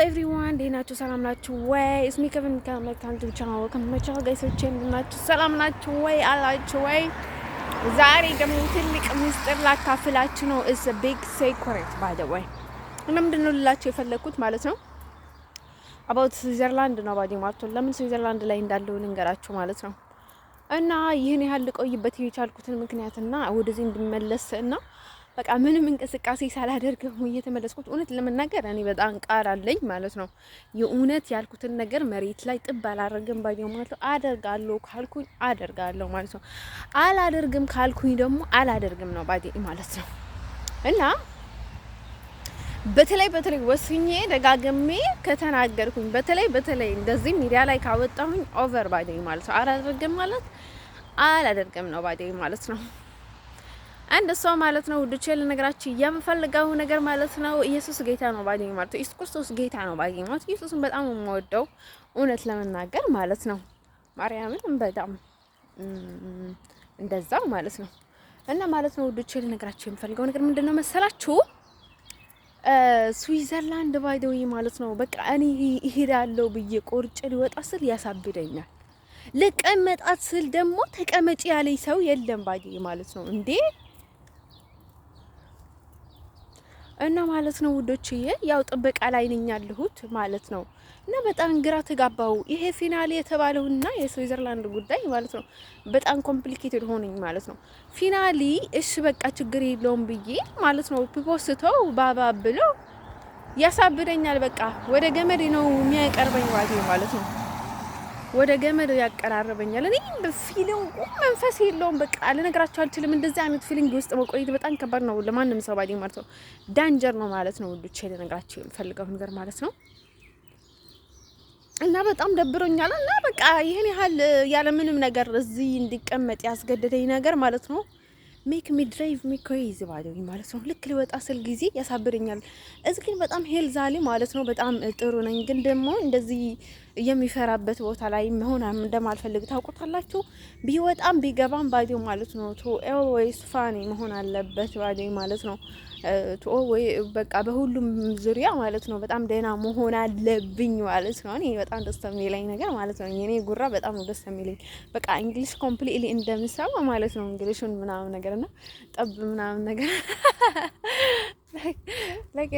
ኤቭሪዋን ዴ ናችሁ? ሰላም ናችሁ ወይ? እስሚ ከምን ከመካንቱ ቻናል ከመቻው ጋይሶቼ ናችሁ? ሰላም ናችሁ ወይ? አላችሁ ወይ? ዛሬ ደግሞ ትልቅ ምስጢር ላካፍላችሁ ነው። ኢትስ አ ቢግ ሴክሬት ባይ ዘ ወይ። ምንድነው ልላችሁ የፈለኩት ማለት ነው አባውት ስዊዘርላንድ ነው ባዲ ማለት ነው። ለምን ስዊዘርላንድ ላይ እንዳለው ልንገራችሁ ማለት ነው። እና ይህን ያህል ልቆይበት የቻልኩትን ምክንያትና ወደዚህ እንድመለስ እና በቃ ምንም እንቅስቃሴ ሳላደርግ እየተመለስኩት እውነት ለመናገር እኔ በጣም ቃል አለኝ ማለት ነው። የእውነት ያልኩትን ነገር መሬት ላይ ጥብ አላደርግም ባየው ማለት ነው። አደርጋለሁ ካልኩኝ አደርጋለሁ ማለት ነው። አላደርግም ካልኩኝ ደግሞ አላደርግም ነው ባዲ ማለት ነው። እና በተለይ ወስኜ ደጋግሜ ከተናገርኩኝ በተለይ እንደዚህ ሚዲያ ላይ ካወጣሁኝ ኦቨር ባዲ ማለት ነው። አላደርግም ማለት አላደርግም ነው ባዲ ማለት ነው። አንድ ሰው ማለት ነው ውድቼ ለነገራችሁ የምፈልገው ነገር ማለት ነው ኢየሱስ ጌታ ነው ባገኝ ማለት ነው። ኢየሱስ ክርስቶስ ጌታ ነው ባገኝ ማለት ኢየሱስን በጣም የምወደው እውነት ለመናገር ማለት ነው። ማርያምን በጣም እንደዛው ማለት ነው። እና ማለት ነው ውድቼ ለነገራችሁ የምፈልገው ነገር ምንድነው መሰላችሁ? ስዊዘርላንድ ባይደው ማለት ነው። በቃ እኔ እሄዳለሁ ብዬ ቆርጬ ሊወጣ ስል ያሳብደኛል። ለቀመጣት ስል ደግሞ ተቀመጪ ያለኝ ሰው የለም ባይ ማለት ነው እንዴ እና ማለት ነው ውዶችዬ፣ ያው ጥበቃ ላይ ነኝ ያለሁት ማለት ነው። እና በጣም ግራ ተጋባው ይሄ ፊናሊ የተባለውና የስዊዘርላንድ ጉዳይ ማለት ነው። በጣም ኮምፕሊኬትድ ሆነኝ ማለት ነው። ፊናሊ እሺ በቃ ችግር የለውም ብዬ ማለት ነው ፖስተው ባባ ብሎ ያሳብደኛል። በቃ ወደ ገመድ ነው የሚያቀርበኝ ማለት ነው። ወደ ገመድ ያቀራረበኛል። እኔ በፊሊንጉ መንፈስ የለውም። በቃ ልነግራችሁ አልችልም። እንደዚህ አይነት ፊሊንግ ውስጥ መቆየት በጣም ከባድ ነው ለማንም ሰው ባዲ ማለት ነው። ዳንጀር ነው ማለት ነው ውዶቼ፣ ልነግራችሁ የምፈልገው ነገር ማለት ነው። እና በጣም ደብሮኛል። እና በቃ ይሄን ያህል ያለ ምንም ነገር እዚህ እንዲቀመጥ ያስገደደኝ ነገር ማለት ነው ሜክ ሚ ድራይቭ ሚ ክሬዚ ባዲ ማለት ነው። ልክ ሊወጣ ስል ጊዜ ያሳብደኛል። እዚ ግን በጣም ሄልዛሊ ማለት ነው። በጣም ጥሩ ነኝ። ግን ደግሞ እንደዚህ የሚፈራበት ቦታ ላይ መሆን እንደማልፈልግ ታውቁታላችሁ። ቢወጣም ቢገባም ባዲ ማለት ነው ቱ ኦልዌይስ ፋኒ መሆን አለበት ባዲ ማለት ነው። ቱ ኦልዌይስ በቃ በሁሉም ዙሪያ ማለት ነው በጣም ደህና መሆን አለብኝ ማለት ነው። እኔ በጣም ደስ የሚለኝ ነገር ማለት ነው የኔ ጉራ በጣም ነው ደስ የሚለኝ። በቃ እንግሊሽ ኮምፕሊትሊ እንደምሰማ ማለት ነው እንግሊሹን ምናምን ነገርና ጠብ ምናምን ነገር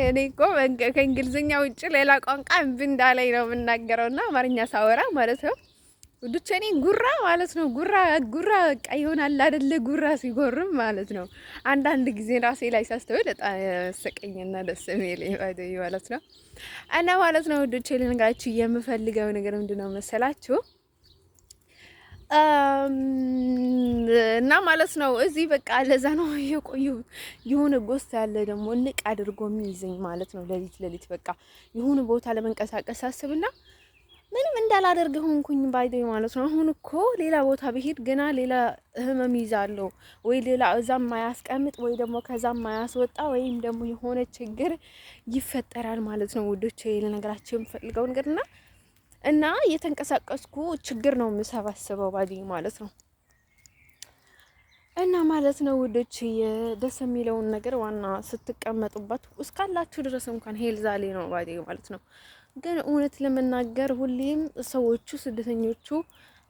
እኔ እኮ ከእንግሊዝኛ ውጭ ሌላ ቋንቋ እምቢ እንዳለኝ ነው የምናገረውና አማርኛ ሳወራ ማለት ነው ውዶቼ። እኔ ጉራ ማለት ነው ጉራ በቃ ይሆናል አይደለ? ጉራ ሲጎርም ማለት ነው አንዳንድ ጊዜ ራሴ ላይ ሳስተውል በጣም ያስቀኝና ደስ የሚለኝ ማለት ነው። እና ማለት ነው ውዶቼ ልነግራችሁ የምፈልገው ነገር ምንድነው መሰላችሁ? እና ማለት ነው እዚህ በቃ ለዛ ነው የቆዩ የሆነ ጎስት ያለ ደግሞ ንቅ አድርጎ የሚይዘኝ ማለት ነው። ሌሊት በቃ የሆነ ቦታ ለመንቀሳቀስ አስብና ምንም እንዳላደርግ ሆንኩኝ ባይዴ ማለት ነው። አሁን እኮ ሌላ ቦታ ብሄድ ገና ሌላ ህመም ይዛለሁ ወይ ሌላ እዛም ማያስቀምጥ ወይ ደግሞ ከዛም ማያስወጣ ወይም ደግሞ የሆነ ችግር ይፈጠራል ማለት ነው ውዶቼ ልነግራችሁ የምፈልገው ነገርና እና የተንቀሳቀስኩ ችግር ነው የምሰባስበው ባዲ ማለት ነው። እና ማለት ነው ውዶች ደስ የሚለውን ነገር ዋና ስትቀመጡበት እስካላችሁ ድረስ እንኳን ሄልዛሌ ነው ባዲ ማለት ነው። ግን እውነት ለመናገር ሁሌም ሰዎቹ ስደተኞቹ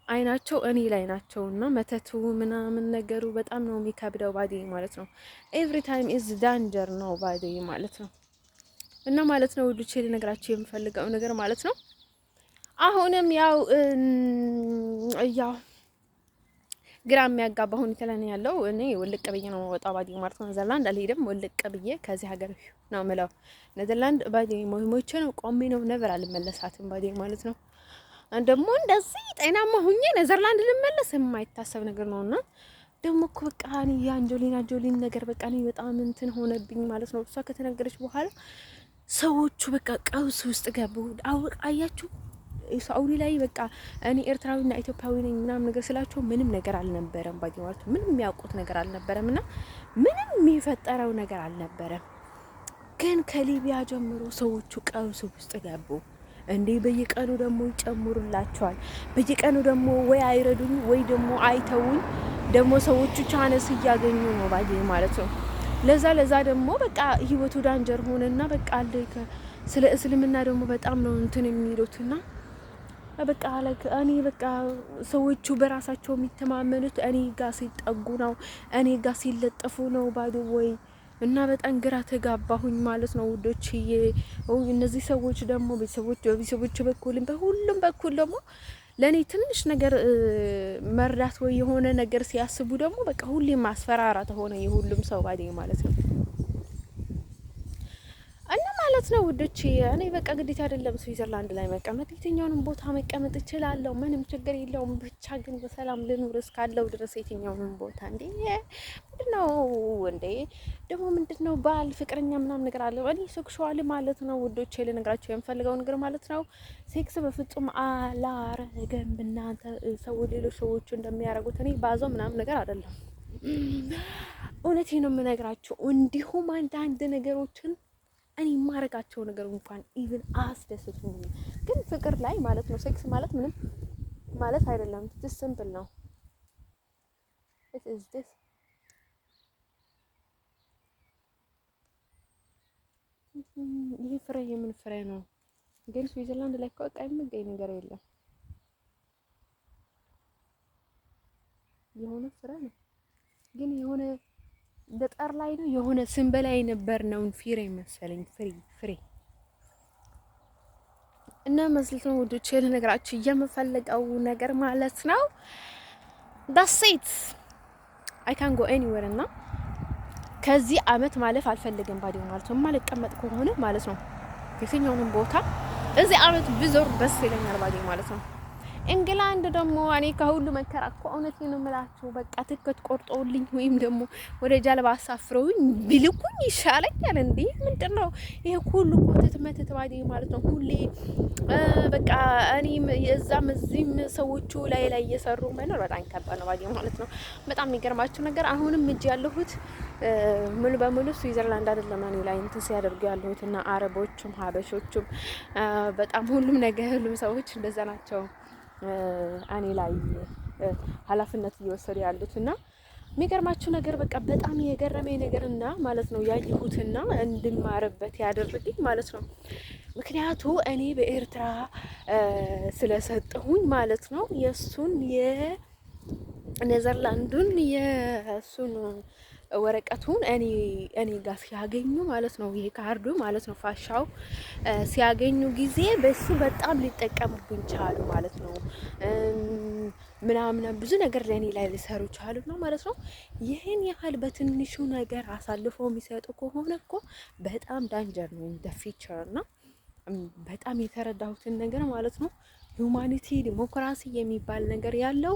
አይናቸው እኔ ላይ ናቸውና መተቱ ምናምን ነገሩ በጣም ነው የሚከብደው ባዲ ማለት ነው። ኤቭሪ ታይም ኢዝ ዳንጀር ነው ባዲ ማለት ነው። እና ማለት ነው ውዶች ልነግራችሁ የምፈልገው ነገር ማለት ነው አሁንም ያው ግራ የሚያጋባ ሁኔታ ላይ ነው ያለው። እኔ ወልቅ ብዬ ነው ወጣው ባዲ ማለት ነው። ኔዘርላንድ አልሄድም። ወልቅ ብዬ ከዚህ ሀገር ነው የምለው። ኔዘርላንድ ባዲ ሞይሞቼ ነው ቆሜ ነው ነበር አልመለሳትም ባዲ ማለት ነው። ደግሞ እንደዚህ ጤናማ ሁኜ ኔዘርላንድ ልመለስ የማይታሰብ ነገር ነውና ደግሞ እኮ በቃ እኔ የአንጆሊን ነገር በቃ እኔ በጣም እንትን ሆነብኝ ማለት ነው። እሷ ከተነገረች በኋላ ሰዎቹ በቃ ቀውስ ውስጥ ገቡ። አያችሁ ሳኡዲ ላይ በቃ እኔ ኤርትራዊና ኢትዮጵያዊ ነኝ ምናምን ነገር ስላቸው ምንም ነገር አልነበረም ባዲ ማለት ነው። ምንም የሚያውቁት ነገር አልነበረምና ምንም የሚፈጠረው ነገር አልነበረም። ግን ከሊቢያ ጀምሮ ሰዎቹ ቀውስ ውስጥ ገቡ። እንዴ በየቀኑ ደግሞ ይጨምሩላቸዋል። በየቀኑ ደግሞ ወይ አይረዱኝ ወይ ደግሞ አይተውኝ ደግሞ ሰዎቹ ቻንስ እያገኙ ነው ባዲ ማለት ነው። ለዛ ደግሞ በቃ ህይወቱ ዳንጀር ሆነና በቃ ስለ እስልምና ደግሞ በጣም ነው እንትን የሚሉትና በቃ እኔ በቃ ሰዎቹ በራሳቸው የሚተማመኑት እኔ ጋር ሲጠጉ ነው፣ እኔ ጋር ሲለጠፉ ነው ባዶ ወይ እና በጣም ግራ ተጋባሁኝ ማለት ነው ውዶችዬ። እነዚህ ሰዎች ደግሞ በቤተሰቦች በኩልም በሁሉም በኩል ደግሞ ለእኔ ትንሽ ነገር መርዳት ወይ የሆነ ነገር ሲያስቡ ደግሞ በቃ ሁሌም ማስፈራራት ሆነ የሁሉም ሰው ባዴ ማለት ነው። እና ማለት ነው ውዶች እኔ በቃ ግዴታ አይደለም ስዊዘርላንድ ላይ መቀመጥ፣ የትኛውንም ቦታ መቀመጥ እችላለሁ፣ ምንም ችግር የለውም። ብቻ ግን በሰላም ልኑር እስካለው ድረስ የትኛውንም ቦታ እንዴ ምንድነው እንዴ ደግሞ ምንድነው ባል ፍቅረኛ ምናምን ነገር አለ። እኔ ሴክሹዋል ማለት ነው ውዶች ልነግራችሁ የምፈልገው ነገር ማለት ነው ሴክስ በፍጹም አላረገም። እናንተ ሰው ሌሎች ሰዎች እንደሚያደርጉት እኔ ባዘው ምናምን ነገር አይደለም። እውነቴ ነው የምነግራችሁ። እንዲሁም አንዳንድ ነገሮችን እኔ የማረጋቸው ነገር እንኳን ኢቭን አስደስቱኝ። ግን ፍቅር ላይ ማለት ነው ሴክስ ማለት ምንም ማለት አይደለም። this simple ነው። it is this ይሄ ፍሬ የምን ፍሬ ነው? ግን ስዊዘርላንድ ላይ እኮ በቃ የምገኝ ነገር የለም። የሆነ ፍሬ ነው ግን የሆነ ገጠር ላይ ነው የሆነ ስም በላይ ነበር ነው ፍሬ መሰለኝ ፍሬ እና መስልት ነው ወዶች ልነግራችሁ የምፈልገው ነገር ማለት ነው that's it I can go anywhere እና ከዚህ አመት ማለፍ አልፈልግም ባዲው ማለት ነው። ማልቀመጥ ከሆነ ማለት ነው የትኛውንም ቦታ እዚህ አመት ብዞር ደስ ይለኛል ባዲው ማለት ነው። እንግላንድ ደግሞ እኔ ከሁሉ መከራ እኮ እውነቴን ነው የምላችሁ። በቃ ትኬት ቆርጦልኝ ወይም ደግሞ ወደ ጀልባ አሳፍረውኝ ቢልኩኝ ይሻለኛል። እንዴ ምንድነው ይሄ ሁሉ ኮተት መተት ባዲ ማለት ነው። ሁሌ በቃ እኔም የዛም እዚህም ሰዎቹ ላይ እየሰሩ መኖር በጣም ከባድ ነው ባዲ ማለት ነው። በጣም የሚገርማችሁ ነገር አሁንም እጅ ያለሁት ሙሉ በሙሉ ስዊዘርላንድ አይደለም እኔ ላይ እንትን ሲያደርጉ ያለሁት እና አረቦቹም ሀበሾቹም በጣም ሁሉም ነገር ሁሉም ሰዎች እንደዛ ናቸው። እኔ ላይ ኃላፊነት እየወሰዱ ያሉትና የሚገርማችሁ ነገር በቃ በጣም የገረመኝ ነገርና ማለት ነው ያየሁትና እንድማርበት ያደረገኝ ማለት ነው። ምክንያቱ እኔ በኤርትራ ስለሰጠሁኝ ማለት ነው የሱን የኔዘርላንዱን የሱን ወረቀቱን እኔ ጋር ሲያገኙ ማለት ነው ይሄ ካርዱ ማለት ነው ፋሻው ሲያገኙ ጊዜ በሱ በጣም ሊጠቀሙብኝ ቻሉ ማለት ነው። ምናምን ብዙ ነገር ለኔ ላይ ሊሰሩ ቻሉ ነው ማለት ነው። ይሄን ያህል በትንሹ ነገር አሳልፈው የሚሰጡ ከሆነ እኮ በጣም ዳንጀር ነው እንደ ፊቸር እና በጣም የተረዳሁትን ነገር ማለት ነው ሁማኒቲ ዲሞክራሲ የሚባል ነገር ያለው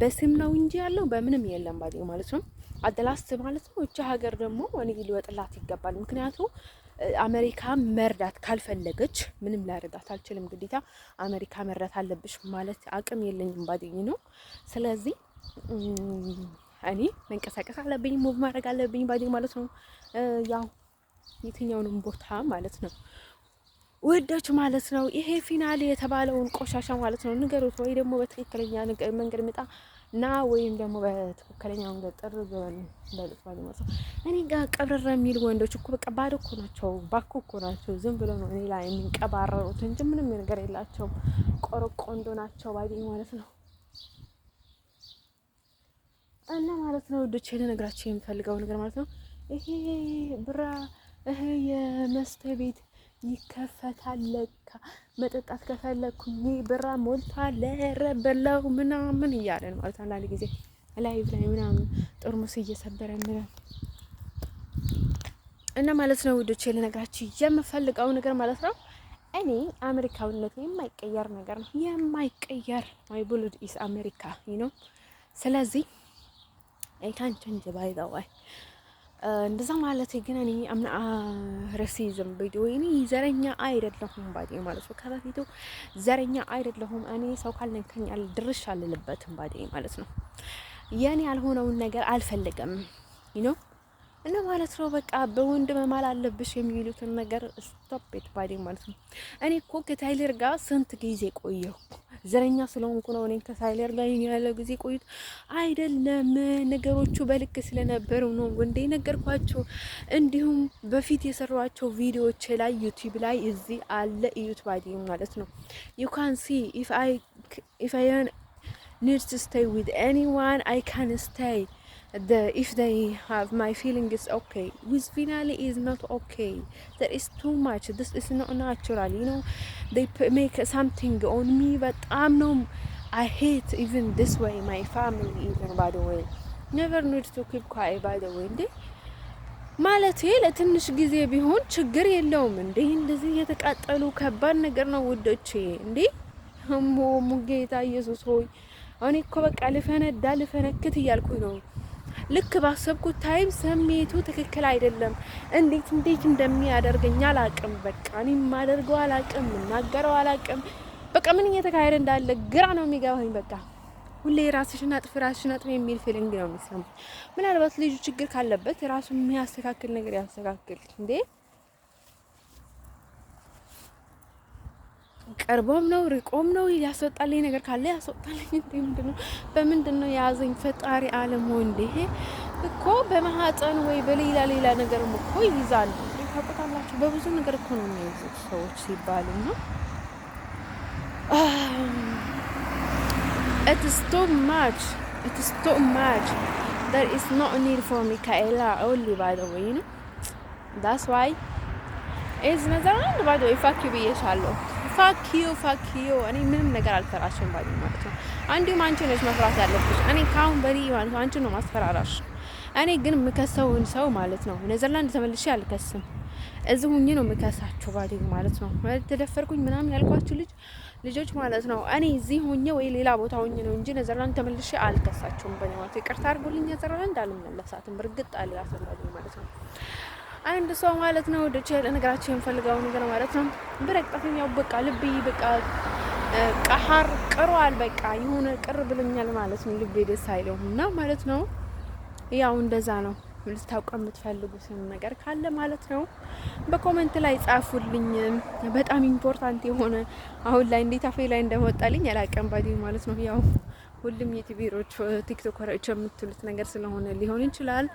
በስም ነው እንጂ ያለው በምንም የለም ባዲው ማለት ነው። አደላስት ማለት ነው እቺ ሀገር ደግሞ እኔ ሊወጥላት ይገባል። ምክንያቱም አሜሪካ መርዳት ካልፈለገች ምንም ላረዳት አልችልም። ግዴታ አሜሪካ መርዳት አለብሽ ማለት አቅም የለኝም ባዲኝ ነው። ስለዚህ እኔ መንቀሳቀስ አለብኝ፣ ሙቭ ማድረግ አለብኝ ባዲኝ ማለት ነው። ያው የትኛውንም ቦታ ማለት ነው ወደች ማለት ነው። ይሄ ፊናል የተባለውን ቆሻሻ ማለት ነው ንገሩት፣ ወይ ደግሞ በትክክለኛ መንገድ መጣ ና ወይም ደግሞ በትክክለኛው መንገድ ጥር በሉት ማለት ነው። እኔ ጋር ቀብረረ የሚሉ ወንዶች እኮ በቃ ባዶ እኮ ናቸው፣ ባኮ እኮ ናቸው። ዝም ብለው ነው እኔ ላይ የሚንቀባረሩት እንጂ ምንም ነገር የላቸውም። ቆረቆንዶ ናቸው ባዲ ማለት ነው። እና ማለት ነው ወዶቼ ልነግራችሁ የምፈልገው ነገር ማለት ነው ይሄ ብራ ይሄ የመስተ ቤት ይከፈታል ለካ መጠጣት ከፈለኩኝ ብራ ሞልቷል ለረበለው ምናምን እያለን ማለት ነው። አንዳንድ ጊዜ ላይቭ ላይ ምናምን ጠርሙስ እየሰበረ ምናምን እና ማለት ነው ውዶቼ ልነግራችሁ የምፈልገው ነገር ማለት ነው እኔ አሜሪካዊነት የማይቀየር ነገር ነው የማይቀየር ማይ ብሉድ ኢስ አሜሪካ ዩ ኖ። ስለዚህ አይ ካን ቼንጅ ባይ ዘ ወይ እንደዛ ማለት ግን እኔ አምና ራሲዝም ቪዲዮ እኔ ዘረኛ አይደለሁም ባዲ ማለት ነው። ከበፊቱ ዘረኛ አይደለሁም እኔ ሰው ካልነካኝ ድርሽ አልልበትም ባዲ ማለት ነው። የኔ ያልሆነውን ነገር አልፈልግም ዩ ኖ እና ማለት ነው በቃ በወንድ መማል አለብሽ የሚሉትን ነገር ስቶፕ ኢት ባዲ ማለት ነው። እኔ እኮ ከታይለር ጋር ስንት ጊዜ ቆየሁ። ዘረኛ ስለሆንኩ ነው እኔ ከታይለር ጋር ያለው ጊዜ ቆይቶ አይደለም። ነገሮቹ በልክ ስለነበሩ ነው እንዴ ነገርኳቸው። እንዲሁም በፊት የሰሯቸው ቪዲዮዎች ላይ ዩቲዩብ ላይ እዚህ አለ እዩት ባዲ ማለት ነው። ዩ ካን ሲ ኢፍ አይ need to stay with anyone I can stay if they have my feeling is okay with finale is not okay. That is too much. This is not natural, you know. They make something on me, but I hate even this way my family even, by the way. Never need to keep quiet, by the way. እንዴ ማለት ለትንሽ ጊዜ ቢሆን ችግር የለውም እንዴ። እንደዚህ የተቃጠሉ ከባድ ነገር ነው ውዶቼ። እንዴ ሙጌታ ኢየሱስ ሆይ እኔ እኮ በቃ ልፈነክት እያልኩኝ ነው። ልክ ባሰብኩት ታይም ስሜቱ ትክክል አይደለም። እንዴት እንደሚያደርገኝ አላቅም። በቃ እኔ የማደርገው አላቅም፣ የምናገረው አላቅም። በቃ ምን እየተካሄደ እንዳለ ግራ ነው የሚገባኝ። በቃ ሁሌ ራስሽን አጥፍ የሚል ፊሊንግ ነው የሚሰማኝ። ምናልባት ልጁ ችግር ካለበት ራሱ የሚያስተካክል ነገር ያስተካክል እንዴ። ቀርቦም ነው ርቆም ነው ያስወጣልኝ ነገር ካለ ያስወጣልኝ። ምንድነው በምንድነው የያዘኝ ፈጣሪ ዓለም ወንዴ እኮ በማህፀን ወይ በሌላ ነገር እኮ ይይዛሉ። ታውቁታላችሁ በብዙ ነገር እኮ ነው የሚይዙት ሰዎች ሲባሉ ነው። it is too much there is no need for Michaela only, by the way, you know that's why is Netherland, by the way, fuck you ብዬሻለሁ። ፋክ ዩ እኔ ምንም ነገር አልፈራሽም ባይ ማለት ነው። አንዲሁም አንቺ ነሽ መፍራት ያለብሽ። እኔ ካሁን በዚህ ማለት አንቺ ነው ማስፈራራሽ። እኔ ግን የምከሰውን ሰው ማለት ነው ኔዘርላንድ ተመልሼ አልከስም። እዚህ ሁኜ ነው የምከሳችሁ ባይ ማለት ነው። ተደፈርኩኝ ምናምን ያልኳችሁ ልጆች ማለት ነው እኔ እዚህ ሁኜ ወይ ሌላ ቦታ ሁኜ ነው እንጂ ኔዘርላንድ ተመልሼ አልከሳችሁም። በኔ ማለት ይቅርታ አድርጉልኝ። ኔዘርላንድ አልመለሳትም እርግጥ አልያሰም ማለት ነው። አንድ ሰው ማለት ነው ወደ ቸል ነገራችን የምፈልገው ነገር ማለት ነው በረቀተኛው በቃ ልቤ በቃ ቀሐር ቅሯል። በቃ የሆነ ቅር ብለኛል ማለት ነው። ልቤ ደስ አይለውም እና ማለት ነው ያው እንደዛ ነው። ልታውቁ የምትፈልጉት ነገር ካለ ማለት ነው በኮሜንት ላይ ጻፉልኝ። በጣም ኢምፖርታንት የሆነ አሁን ላይ እንዴት አፌ ላይ እንደወጣልኝ ያላቀም ባዲ ማለት ነው። ያው ሁሉም ዩቲዩበሮች ቲክቶከሮች የምትሉት ነገር ስለሆነ ሊሆን ይችላል።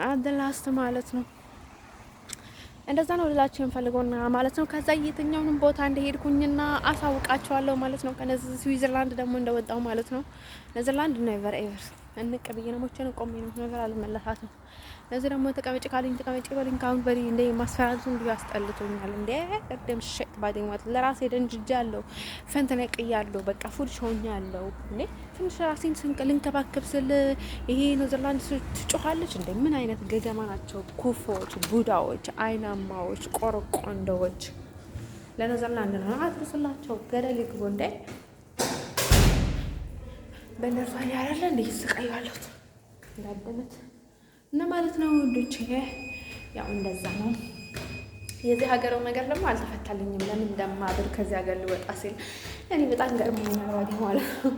አደላስት ማለት ነው እንደዛ ነው ልላችሁ የምፈልገውና ማለት ነው። ከዛ የትኛውንም ቦታ እንደሄድኩኝና አሳውቃቸዋለሁ ማለት ነው። ከነዚህ ስዊዘርላንድ ደግሞ እንደወጣው ማለት ነው። ኔዘርላንድ ኔቨር ኤቨር እንቀበየ ነው ሞቼ ነው ቆሜ ነው ነገር አልመለሳትም። ለዚህ ደግሞ ተቀመጭ ካለኝ ተቀመጭ በልኝ ካሁን በሪ እንደ ማስፈራራቱ እንዲሁ ያስጠልቶኛል። እንደ ቀደም ሸጥ ባደኝ ማለት ለራሴ ደንጅጃለሁ፣ ፈንተነቅያለሁ፣ በቃ ፉል ሾኛለሁ። እንዴ ትንሽ ራሴን ልንከባከብ ስል ይሄ ኔዘርላንድ ትጮኻለች እንዴ! ምን አይነት ገገማ ናቸው! ኩፎች፣ ቡዳዎች፣ አይናማዎች፣ ቆረቆንዶዎች ለኔዘርላንድ ነው አትስላቸው ገደል ይግቡ እንዴ! በነርሷ ያራለ እንዴ ስቃዩ አለሁት እንዳደመት እና ማለት ነው ወንዶቼ ያው እንደዛ ነው። የዚህ ሀገረው ነገር ደግሞ አልተፈታልኝም። ለምን እንደማድር ከዚህ ሀገር ልወጣ ሲል እኔ በጣም ገርሞኛል ማለት ነው።